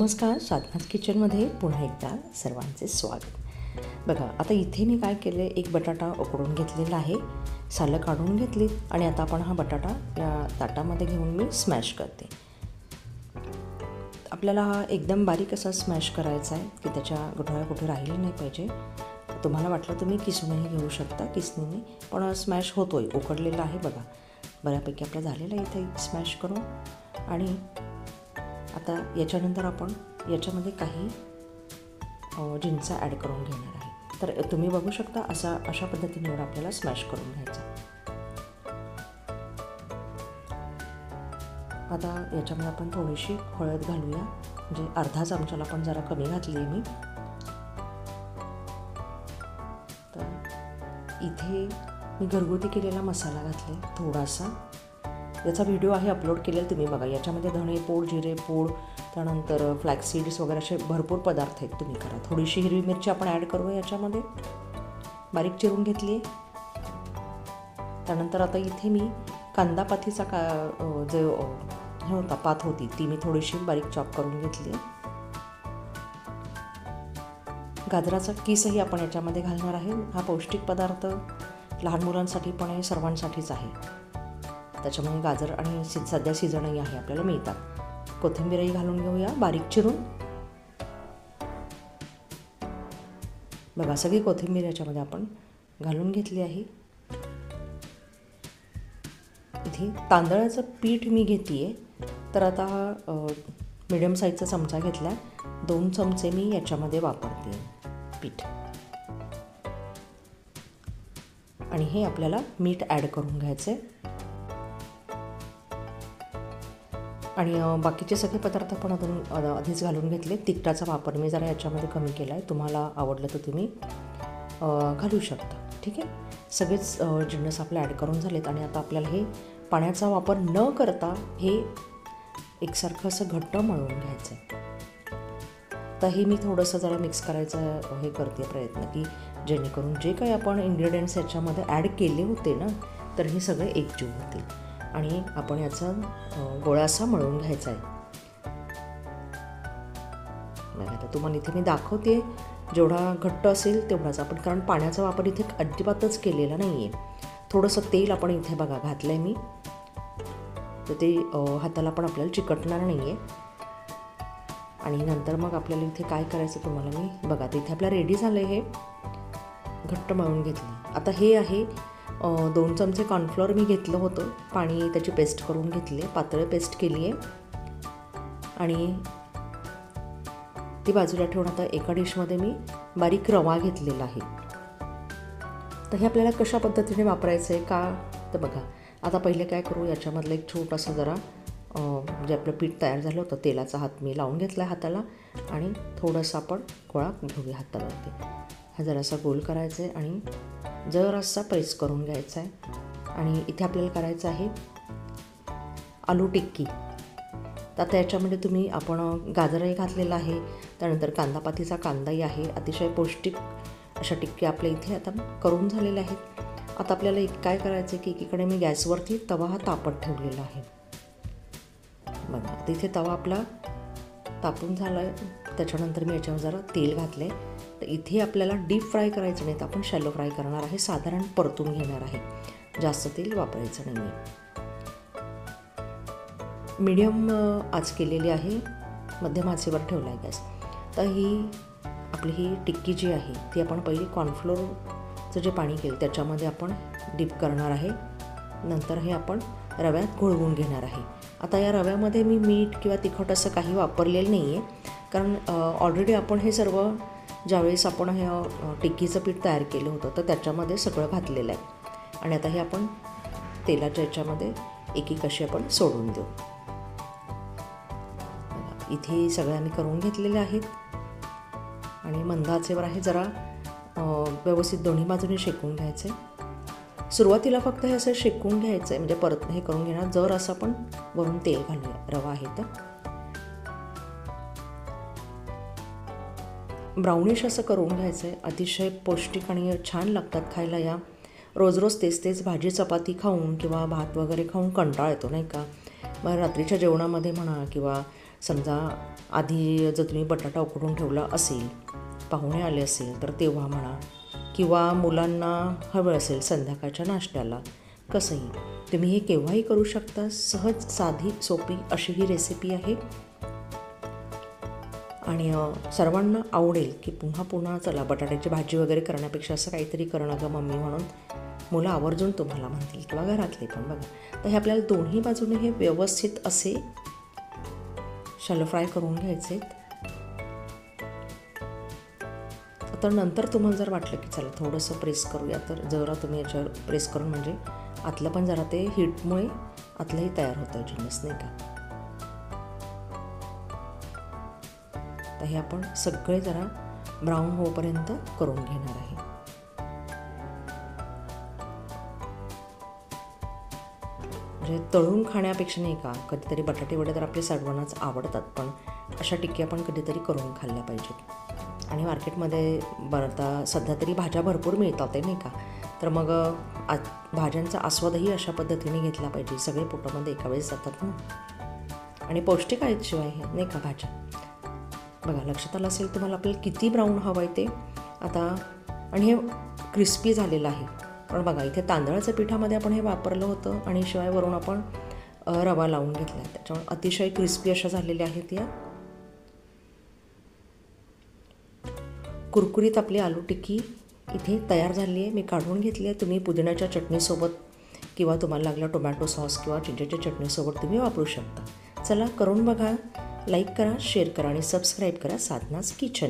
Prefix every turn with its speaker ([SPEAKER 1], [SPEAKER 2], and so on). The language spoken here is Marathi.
[SPEAKER 1] नमस्कार, साधनाच किचनमध्ये पुन्हा एकदा सर्वांचे स्वागत. बघा, आता इथे मी काय केलं आहे, एक बटाटा उकडून घेतलेला आहे, सालं काढून घेतली आणि आता आपण हा बटाटा या ताटामध्ये घेऊन मी स्मॅश करते. आपल्याला हा एकदम बारीक असा स्मॅश करायचा आहे की त्याच्या गुठळ्या कुठे राहिली नाही पाहिजे. तुम्हाला वाटलं तुम्ही किसूनही घेऊ शकता, किसणीने पण स्मॅश होतो आहे, उकडलेला आहे. बघा, बऱ्यापैकी आपला झालेला आहे इथे स्मॅश करून. आणि आता याच्यानंतर आपण याच्यामध्ये काही जिंचा ॲड करून घेणार आहे. तर तुम्ही बघू शकता अशा पद्धतीने एवढं आपल्याला स्मॅश करून घ्यायचं. आता याच्यामध्ये आपण थोडीशी हळद घालूया, म्हणजे अर्धा चमचाला पण जरा कमी घातली आहे मी. तर इथे मी घरगुती केलेला मसाला घातला थोडासा. याचा व्हिडिओ आहे अपलोड केलेला, तुम्ही बघा. याच्यामध्ये धणे पूड, जिरे पूड, त्यानंतर फ्लॅक्सीड्स वगैरे असे भरपूर पदार्थ आहेत, तुम्ही करा. थोडीशी हिरवी मिरची आपण ॲड करूया याच्यामध्ये, बारीक चिरून घेतली आहे. त्यानंतर आता इथे मी कांदा पातीचा जे हे होता पात होती ती मी थोडीशी बारीक चॉप करून घेतली आहे. गाजराचा किसही आपण याच्यामध्ये घालणार आहे. हा पौष्टिक पदार्थ लहान मुलांसाठी पण आहे, सर्वांसाठीच आहे. त्याच्यामुळे गाजर आणि सध्या सीझनही आहे, आपल्याला मिळतात. कोथिंबीरही घालून घेऊया बारीक चिरून. बघा, सगळी कोथिंबीर याच्यामध्ये आपण घालून घेतली आहे. इथे तांदळाचं पीठ मी घेते आहे, तर आता मीडियम साईजचा चमचा घेतला आहे. 2 चमचे मी याच्यामध्ये वापरते पीठ. आणि हे आपल्याला मीठ ॲड करून घ्यायचं आहे. आणि बाकीचे सगळे पदार्थ आपण आधीच घालून घेतले. तिखटाचा वापर मी जरा याच्यामध्ये कमी केला आहे, तुम्हाला आवडलं तर तुम्ही घालू शकता. ठीक आहे, सगळेच जिन्नस आपले ॲड करून झालेत. आणि आता आपल्याला हे पाण्याचा वापर न करता हे एकसारखं असं घट्ट मळून घ्यायचं आहे. तर हे मी थोडंसं जरा मिक्स करायचं हे करते प्रयत्न, की जेणेकरून जे काही आपण इन्ग्रेडियंट्स याच्यामध्ये ॲड केले होते ना, तर हे सगळे एकजीव होतील. आणि आपण याचा गोळा असा मळून घ्यायचा आहे. आता तुम्हाला इथे मी दाखवते, जेवढा घट्ट असेल तेवढाच आपण, कारण पाण्याचा वापर इथे अजिबातच केलेला नाही आहे. थोडंसं तेल आपण इथे बघा घातलं आहे मी, तर ते हाताला पण आपल्याला चिकटणार नाही आहे. आणि नंतर मग आपल्याला इथे काय करायचं तुम्हाला मी बघा, ते इथे आपल्याला रेडी झालं आहे. हे घट्ट मळून घेतलं. आता हे आहे 2 चमचे कॉर्नफ्लोअर मी घेतलं होतं, पाणी त्याची पेस्ट करून घेतली, पातळ पेस्ट केली आहे. आणि ती बाजूला ठेवून आता एका डिशमध्ये मी बारीक रवा घेतलेला आहे. तर हे आपल्याला कशा पद्धतीने वापरायचं आहे का, तर बघा, आता पहिले काय करू, याच्यामधलं एक छोटासा जरा जे आपलं पीठ तयार झालं होतं, तेलाचा हात मी लावून घेतला आहे हाताला. आणि थोडंसं आपण गोळा घेऊया हातावरती. हा जरासा गोल करायचा आहे आणि जरासा प्रेस करून घ्यायचा आहे. आणि इथे आपल्याला करायचं आहे आलू टिक्की. तर आता याच्यामध्ये तुम्ही आपण गाजरही घातलेला आहे, त्यानंतर कांदापातीचा कांदाही आहे. अतिशय पौष्टिक अशा टिक्की आपल्या इथे आता करून झालेल्या आहेत. आता आपल्याला काय करायचं आहे की एकीकडे मी गॅसवरती तवा हा तापत ठेवलेला आहे. बघा, आता इथे तवा आपला तापून झाला आहे. त्याच्यानंतर मी याच्यावर जरा तेल घातलं आहे. तर इथे आपल्याला डीप फ्राय करायचं नाही, तर आपण शॅलो फ्राय करणार आहे, साधारण परतून घेणार आहे. जास्त तेल वापरायचं नाही आहे. मीडियम आच केलेली आहे, मध्यम आचेवर ठेवला आहे गॅस. तर आपली ही टिक्की जी आहे ती आपण पहिली कॉर्नफ्लोअरचं जे पाणी केलं त्याच्यामध्ये आपण डीप करणार आहे. नंतर हे आपण रव्यात घोळवून घेणार आहे. आता या रव्यामध्ये मी मीठ किंवा तिखट असं काही वापरलेलं नाही आहे, कारण ऑलरेडी आपण हे सर्व ज्यावेळेस आपण हे टिक्कीचं पीठ तयार केलं होतं तर त्याच्यामध्ये सगळं घातलेलं आहे. आणि आता हे आपण तेलाच्या याच्यामध्ये एक अशी आपण सोडून देऊ. इथे सगळ्या मी करून घेतलेल्या आहेत. आणि मंद आचेवर आहे, जरा व्यवस्थित दोन्ही बाजूने शेकून घ्यायचं आहे. सुरुवातीला फक्त हे असं शेकून घ्यायचं आहे, म्हणजे परत हे करून घेणार. जर असं आपण वरून तेल घालूया, रवा आहे तर ब्राउनिश असं करून घ्यायचं आहे. अतिशय पौष्टिक आणि छान लागतात खायला. या रोज रोज तेच भाजी चपाती खाऊन किंवा भात वगैरे खाऊन कंटाळा येतो, नाही का. मग रात्रीच्या जेवणामध्ये म्हणा किंवा समजा आधी जर तुम्ही बटाटा उकडून ठेवला असेल, पाहुणे आले असेल तर तेव्हा म्हणा, किंवा मुलांना हवं असेल संध्याकाळच्या नाश्त्याला, कसंही तुम्ही हे केव्हाही करू शकता. सहज साधी सोपी अशी ही रेसिपी आहे आणि सर्वांना आवडेल की पुन्हा पुन्हा चला बटाट्याची भाजी वगैरे करण्यापेक्षा असं काहीतरी करणं गं मम्मी म्हणून मुलं आवर्जून तुम्हाला म्हणतील किंवा घरातले पण. बघा, तर हे आपल्याला दोन्ही बाजूने हे व्यवस्थित असे शॅलो फ्राय करून घ्यायचे. तर नंतर तुम्हाला जर वाटलं की चला थोडंसं प्रेस करूया, तर जरा तुम्ही याच्यावर प्रेस करून म्हणजे आतलं पण जरा ते हीटमुळे आतलंही तयार होतं जिन्नस, नाही का. तर हे आपण सगळे जरा ब्राऊन होईपर्यंत करून घेणार आहे. म्हणजे तळून खाण्यापेक्षा नाही का, कधीतरी बटाटे वडे तर आपले सर्वांनाच आवडतात, पण अशा टिक्की आपण कधीतरी करून खाल्ल्या पाहिजेत. आणि मार्केटमध्ये बनता सध्या तरी भाज्या भरपूर मिळतात आहे, नाही का. तर मग भाज्यांचा आस्वादही अशा पद्धतीने घेतला पाहिजे. सगळे पोटामध्ये एका वेळेस जातात ना, आणि पौष्टिक आहेत शिवाय हे, नाही का, भाज्या. बघा, लक्षात आलं असेल तुम्हाला आपल्याला किती ब्राऊन हवं आहे ते आता. आणि हे क्रिस्पी झालेलं आहे, कारण बघा इथे तांदळाच्या पिठामध्ये आपण हे वापरलं होतं आणि शिवाय वरून आपण रवा लावून घेतला आहे, त्याच्यामुळे अतिशय क्रिस्पी अशा झालेल्या आहेत या. कुरकुरीत आपली आलू टिक्की इथे तयार झाली आहे. मी काढून घेतली आहे. तुम्ही पुदिन्याच्या चटणीसोबत किंवा तुम्हाला लागला टोमॅटो सॉस किंवा चिंचेच्या चटणीसोबत तुम्ही वापरू शकता. चला करून बघा. लाईक करा, शेअर करा आणि सबस्क्राईब करा साधनाज किचन.